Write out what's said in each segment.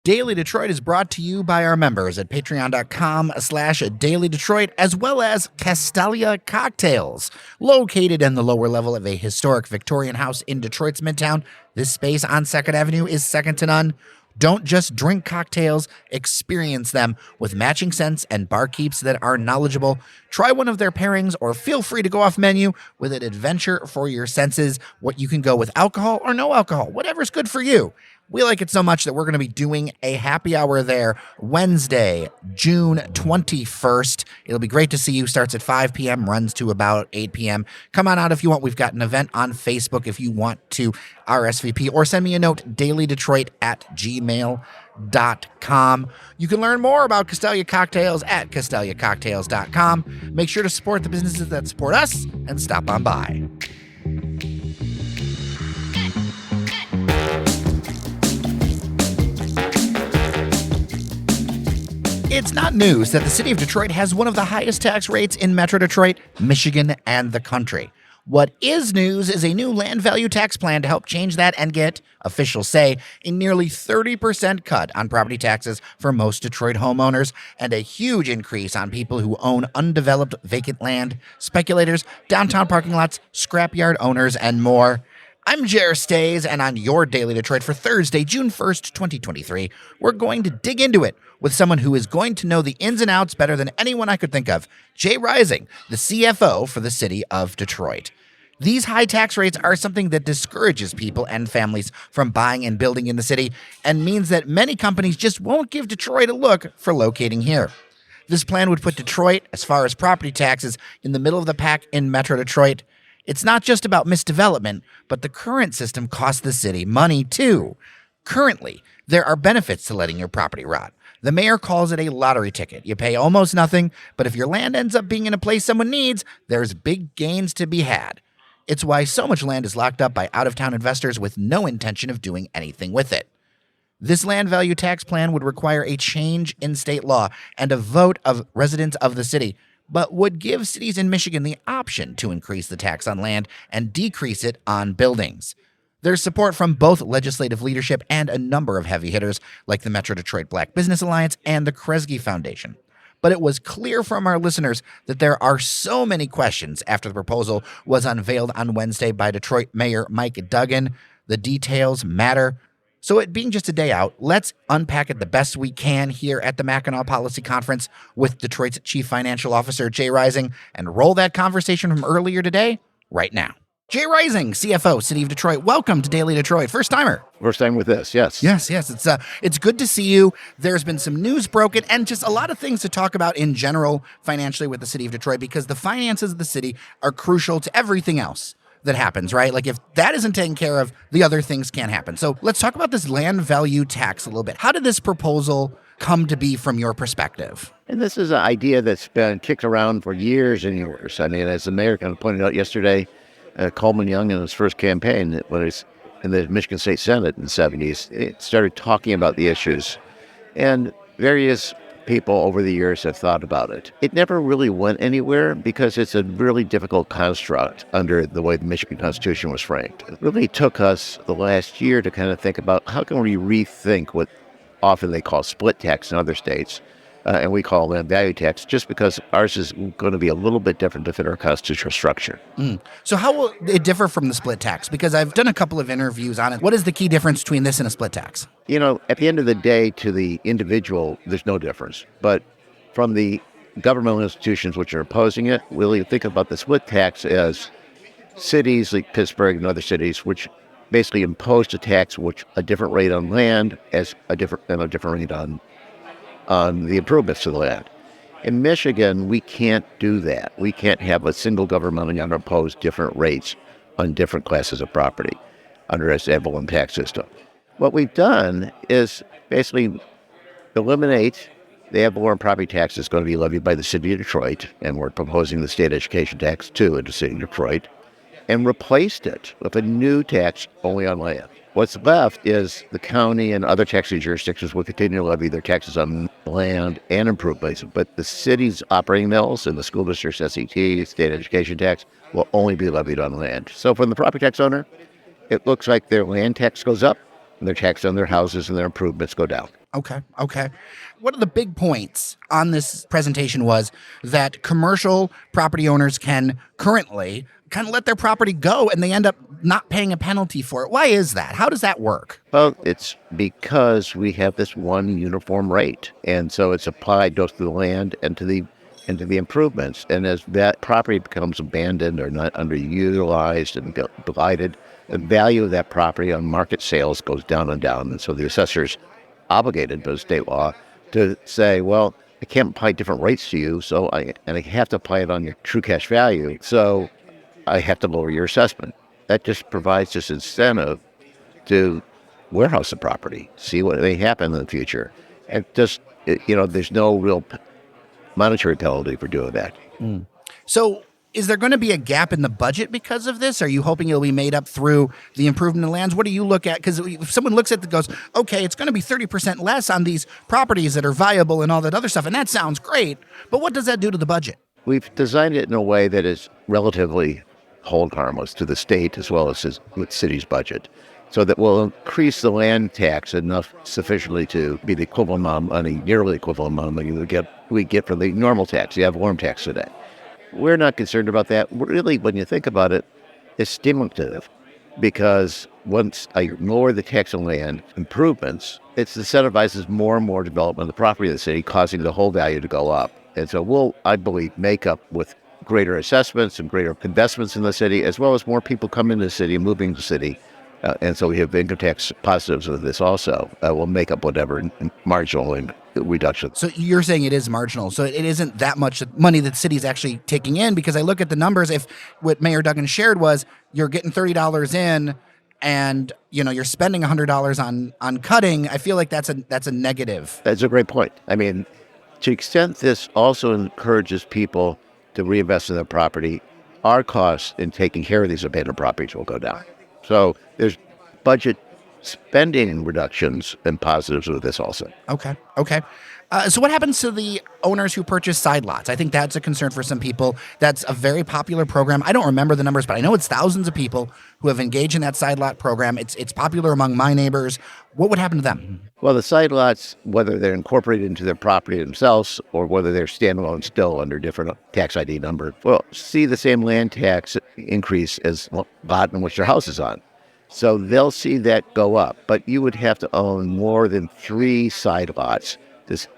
Daily Detroit is brought to you by our members at patreon.com/dailydetroit, as well as Castalia Cocktails. Located in the lower level of a historic Victorian house in Detroit's Midtown, this space on 2nd Avenue is second to none. Don't just drink cocktails, experience them with matching scents and barkeeps that are knowledgeable. Try one of their pairings or feel free to go off menu with an adventure for your senses. What you can go with alcohol or no alcohol, whatever's good for you. We like it so much that we're going to be doing a happy hour there Wednesday, June 21st. It'll be great to see you. Starts at 5 p.m., runs to about 8 p.m. Come on out if you want. We've got an event on Facebook if you want to RSVP or send me a note, dailydetroit@gmail.com. You can learn more about Castalia Cocktails at castaliacocktails.com. Make sure to support the businesses that support us and stop on by. It's not news that the city of Detroit has one of the highest tax rates in Metro Detroit, Michigan, and the country. What is news is a new land value tax plan to help change that and get, officials say, a nearly 30% cut on property taxes for most Detroit homeowners and a huge increase on people who own undeveloped vacant land, speculators, downtown parking lots, scrapyard owners, and more. I'm Jer Stays, and on your Daily Detroit for Thursday, June 1st, 2023, we're going to dig into it with someone who is going to know the ins and outs better than anyone I could think of, Jay Rising, the CFO for the city of Detroit. These high tax rates are something that discourages people and families from buying and building in the city and means that many companies just won't give Detroit a look for locating here. This plan would put Detroit, as far as property taxes, in the middle of the pack in Metro Detroit. It's not just about misdevelopment, but the current system costs the city money too. Currently, there are benefits to letting your property rot. The mayor calls it a lottery ticket. You pay almost nothing, but if your land ends up being in a place someone needs, there's big gains to be had. It's why so much land is locked up by out-of-town investors with no intention of doing anything with it. This land value tax plan would require a change in state law and a vote of residents of the city, but would give cities in Michigan the option to increase the tax on land and decrease it on buildings. There's support from both legislative leadership and a number of heavy hitters like the Metro Detroit Black Business Alliance and the Kresge Foundation. But it was clear from our listeners that there are so many questions after the proposal was unveiled on Wednesday by Detroit Mayor Mike Duggan. The details matter. So it being just a day out, let's unpack it the best we can here at the Mackinac Policy Conference with Detroit's Chief Financial Officer, Jay Rising, and roll that conversation from earlier today right now. Jay Rising, CFO, City of Detroit. Welcome to Daily Detroit. First timer. First time with this, yes. Yes. It's good to see you. There's been some news broken and just a lot of things to talk about in general financially with the City of Detroit because the finances of the city are crucial to everything else that happens, right? Like if that isn't taken care of, the other things can't happen. So let's talk about this land value tax a little bit. How did this proposal come to be from your perspective? And this is an idea that's been kicked around for years and years. I mean, as the mayor kind of pointed out yesterday, Coleman Young in his first campaign, when he was in the Michigan State Senate in the 70s, it started talking about the issues. And various people over the years have thought about it. It never really went anywhere because it's a really difficult construct under the way the Michigan Constitution was framed. It really took us the last year to kind of think about how can we rethink what often they call split tax in other states, and we call land value tax, just because ours is going to be a little bit different to fit our constitutional structure. So how will it differ from the split tax? Because I've done a couple of interviews on it. What is the key difference between this and a split tax? You know, at the end of the day, to the individual, there's no difference. But from the governmental institutions which are opposing it, we'll think about the split tax as cities like Pittsburgh and other cities which basically imposed a tax, which a different rate on land as a different rate on the improvements to the land. In Michigan, we can't do that. We can't have a single government impose different rates on different classes of property under a ad valorem tax system. What we've done is basically eliminate the ad valorem property tax that's going to be levied by the city of Detroit, and we're proposing the state education tax too in the city of Detroit, and replaced it with a new tax only on land. What's left is the county and other taxing jurisdictions will continue to levy their taxes on land and improvements, but the city's operating mills and the school district's SET, state education tax, will only be levied on land. So from the property tax owner, it looks like their land tax goes up and their tax on their houses and their improvements go down. Okay. Okay. One of the big points on this presentation was that commercial property owners can currently kind of let their property go and they end up not paying a penalty for it. Why is that? How does that work? Well, it's because we have this one uniform rate, and so it's applied both to the land and to the improvements. And as that property becomes abandoned or not underutilized and blighted, the value of that property on market sales goes down and down. And so the assessor's obligated by state law to say, well, I can't apply different rates to you, and I have to apply it on your true cash value. So I have to lower your assessment. That just provides this incentive to warehouse the property, see what may happen in the future. And there's no real monetary penalty for doing that. So, is there going to be a gap in the budget because of this? Are you hoping it'll be made up through the improvement of lands? What do you look at? Because if someone looks at it and goes, okay, it's going to be 30% less on these properties that are viable and all that other stuff, and that sounds great, but what does that do to the budget? We've designed it in a way that is relatively hold harmless to the state as well as with city's budget, so that will increase the land tax enough sufficiently to be the equivalent amount of money, nearly equivalent amount of money we get from the normal tax, the ad valorem tax today. We're not concerned about that. Really, when you think about it, it's stimulative, because once I lower the tax on land improvements, it incentivizes more and more development of the property of the city, causing the whole value to go up. And so we'll, I believe, make up with greater assessments and greater investments in the city, as well as more people coming to the city, moving to the city. And so we have income tax positives with this also. We'll make up whatever marginal reduction. So you're saying it is marginal. So it isn't that much money that the city's actually taking in, because I look at the numbers. If what Mayor Duggan shared was you're getting $30 in and you're spending $100 on cutting, I feel like that's a negative. That's a great point. I mean, to the extent this also encourages people to reinvest in their property, our costs in taking care of these abandoned properties will go down. So there's budget spending reductions and positives with this also. Okay. So what happens to the owners who purchase side lots? I think that's a concern for some people. That's a very popular program. I don't remember the numbers, but I know it's thousands of people who have engaged in that side lot program. It's popular among my neighbors. What would happen to them? Well, the side lots, whether they're incorporated into their property themselves or whether they're standalone still under different tax ID number, will see the same land tax increase as the lot in which their house is on. So they'll see that go up, but you would have to own more than 3 side lots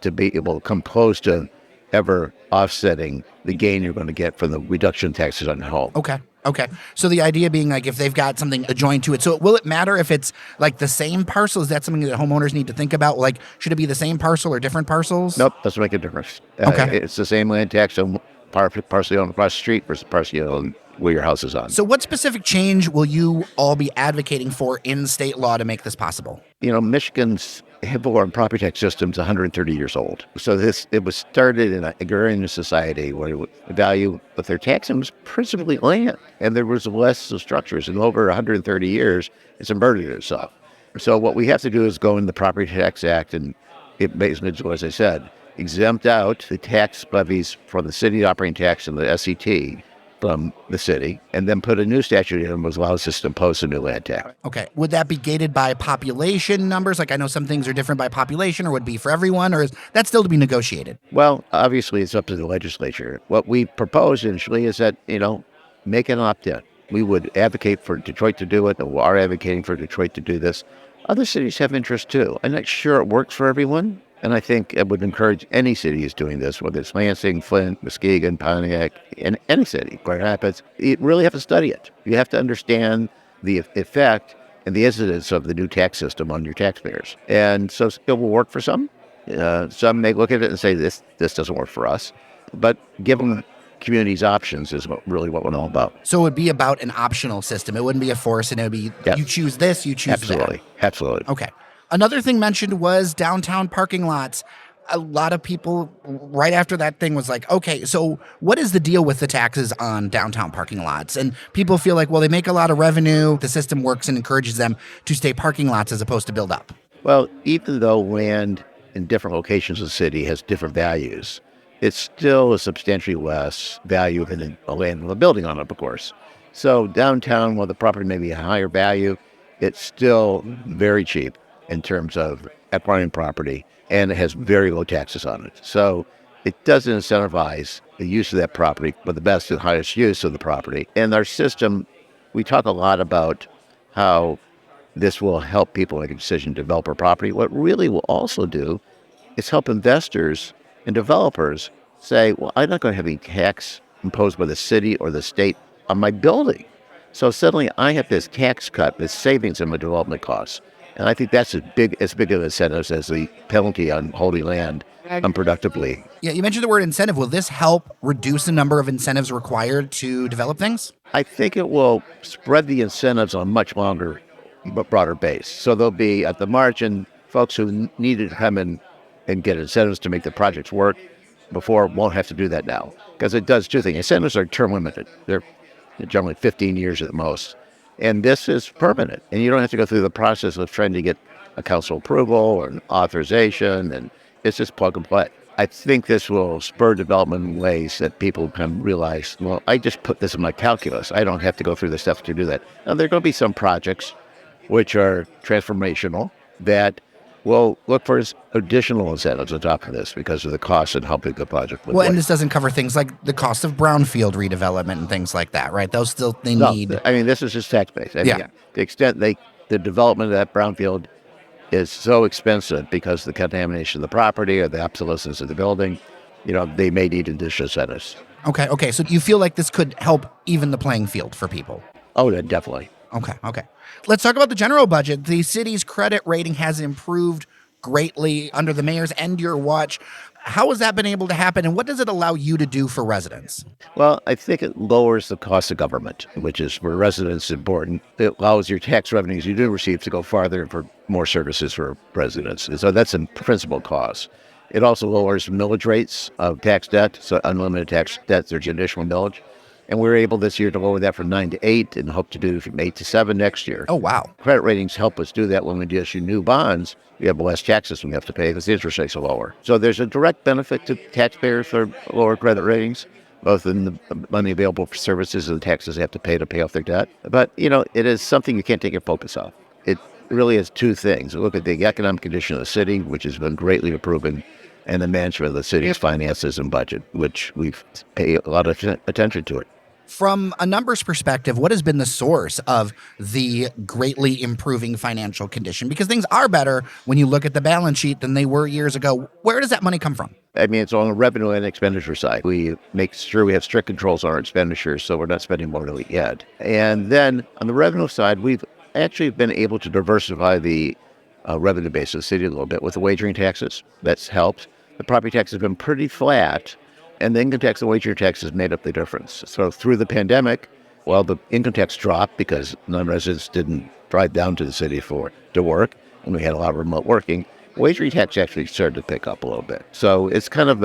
to be able to come close to ever offsetting the gain you're going to get from the reduction taxes on the home. Okay. So the idea being, like, if they've got something adjoined to it, so will it matter if it's like the same parcel? Is that something that homeowners need to think about? Like, should it be the same parcel or different parcels? Nope, doesn't make a difference. Okay. It's the same land tax on parcel owned across the street versus parcel owned where your house is on. So what specific change will you all be advocating for in state law to make this possible? Michigan's ad valorem property tax system is 130 years old. So it was started in an agrarian society where the value of their tax was principally land, and there was less of structures. And over 130 years, it's inverted itself. So what we have to do is go in the Property Tax Act, and it basically, as I said, exempt out the tax levies for the city operating tax and the SET from the city, and then put a new statute in which allows us to impose a new land tax. Okay. Would that be gated by population numbers? Like, I know some things are different by population, or would it be for everyone, or is that still to be negotiated? Well, obviously, it's up to the legislature. What we propose initially is that, make an opt-in. We would advocate for Detroit to do it, and we are advocating for Detroit to do this. Other cities have interest too. I'm not sure it works for everyone, and I think it would encourage any city who's doing this, whether it's Lansing, Flint, Muskegon, Pontiac, in any city, Grand Rapids. You really have to study it. You have to understand the effect and the incidence of the new tax system on your taxpayers. And so it will work for some. Some may look at it and say, this doesn't work for us. But giving communities options is really what we're all about. So it would be about an optional system. It wouldn't be a force, and it would be, You choose this, you choose that. Absolutely. Okay. Another thing mentioned was downtown parking lots. A lot of people right after that thing was like, okay, so what is the deal with the taxes on downtown parking lots? And people feel like, well, they make a lot of revenue. The system works and encourages them to stay parking lots as opposed to build up. Well, even though land in different locations of the city has different values, it's still a substantially less value than a land with a building on it, of course. So downtown, while the property may be a higher value, it's still very cheap in terms of acquiring property, and it has very low taxes on it. So it doesn't incentivize the use of that property, but the best and highest use of the property. And our system, we talk a lot about how this will help people make a decision to develop a property. What really will also do is help investors and developers say, well, I'm not going to have any tax imposed by the city or the state on my building. So suddenly I have this tax cut, this savings in my development costs. And I think that's as big of an incentive as the penalty on holding land unproductively. Yeah, you mentioned the word incentive. Will this help reduce the number of incentives required to develop things? I think it will spread the incentives on a much longer, broader base. So there'll be at the margin folks who needed to come in and get incentives to make the projects work before won't have to do that now, because it does two things. Incentives are term limited. They're generally 15 years at the most. And this is permanent. And you don't have to go through the process of trying to get a council approval or an authorization. And it's just plug and play. I think this will spur development in ways that people can realize, well, I just put this in my calculus. I don't have to go through the steps to do that. Now, there are going to be some projects which are transformational that will look for additional incentives on top of this because of the cost and how big the project would be. Well, and this doesn't cover things like the cost of brownfield redevelopment and things like that, right? Those still, they need. I mean, this is just tax-based. I mean, Yeah. the extent the development of that brownfield is so expensive because of the contamination of the property or the obsolescence of the building, they may need additional incentives. Okay. So you feel like this could help even the playing field for people? Oh, yeah, definitely. Okay. Let's talk about the general budget. The city's credit rating has improved greatly under the mayor's and your watch. How has that been able to happen, and what does it allow you to do for residents? Well, I think it lowers the cost of government, which is for residents important. It allows your tax revenues you do receive to go farther for more services for residents. And so that's a principal cause. It also lowers millage rates of tax debt, so unlimited tax debt, there's additional millage. And we were able this year to lower that from 9 to 8 and hope to do from 8 to 7 next year. Oh, wow. Credit ratings help us do that when we issue new bonds. We have less taxes we have to pay because the interest rates are lower. So there's a direct benefit to taxpayers for lower credit ratings, both in the money available for services and the taxes they have to pay off their debt. But, it is something you can't take your focus off. It really is two things. We look at the economic condition of the city, which has been greatly improving, and the management of the city's finances and budget, which we've paid a lot of attention to it. From a numbers perspective, what has been the source of the greatly improving financial condition? Because things are better when you look at the balance sheet than they were years ago. Where does that money come from? I mean, it's on the revenue and expenditure side. We make sure we have strict controls on our expenditures, so we're not spending more than we had. And then on the revenue side, we've actually been able to diversify the revenue base of the city a little bit with the wagering taxes. That's helped. The property tax has been pretty flat. And the income tax and wage tax has made up the difference. So through the pandemic, while the income tax dropped because non-residents didn't drive down to the city to work, and we had a lot of remote working, wage tax actually started to pick up a little bit. So it's kind of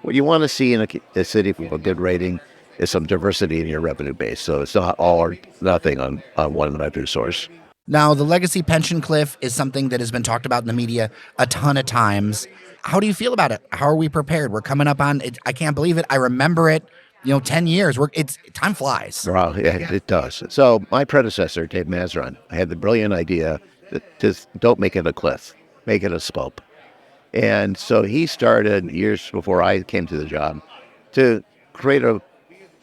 what you want to see in a city with a good rating is some diversity in your revenue base. So it's not all or nothing on one revenue source. Now, the legacy pension cliff is something that has been talked about in the media a ton of times. How do you feel about it? How are we prepared? We're coming up on it. I can't believe it. I remember it. 10 years. Time flies. Well, yeah, it does. So my predecessor, Dave Mazeron, had the brilliant idea that just don't make it a cliff, make it a slope. And so he started years before I came to the job to create a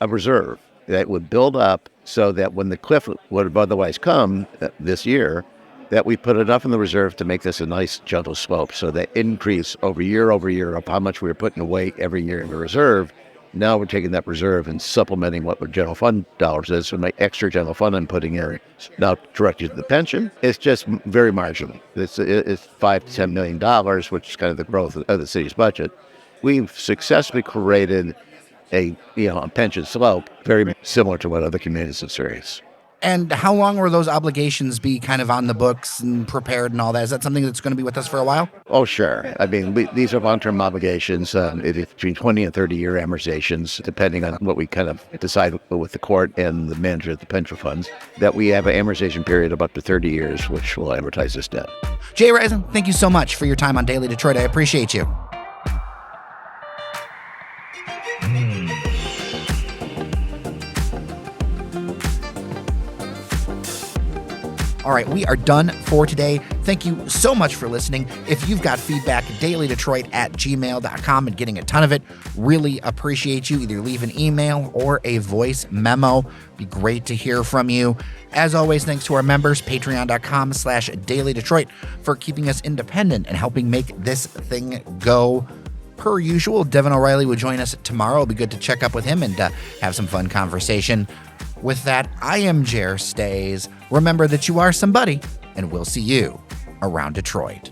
reserve that would build up so that when the cliff would have otherwise come this year, that we put enough in the reserve to make this a nice gentle slope. So that increase over year of how much we were putting away every year in the reserve, now we're taking that reserve and supplementing what general fund dollars is. So my extra general fund I'm putting in now directed to the pension, it's just very marginal. It's $5 to $10 million, which is kind of the growth of the city's budget. We've successfully created a pension slope very similar to what other communities have experienced. And how long will those obligations be kind of on the books and prepared and all that? Is that something that's going to be with us for a while? Oh, sure. I mean, these are long-term obligations, between 20 and 30-year amortizations, depending on what we kind of decide with the court and the manager of the pension funds, that we have an amortization period of up to 30 years, which will amortize this debt. Jay Risen, thank you so much for your time on Daily Detroit. I appreciate you. All right, we are done for today. Thank you so much for listening. If you've got feedback, dailydetroit@gmail.com, and getting a ton of it. Really appreciate you. Either leave an email or a voice memo. Be great to hear from you. As always, thanks to our members, patreon.com/dailydetroit, for keeping us independent and helping make this thing go. Per usual, Devin O'Reilly will join us tomorrow. It'll be good to check up with him and have some fun conversation. With that, I am Jer Stays. Remember that you are somebody, and we'll see you around Detroit.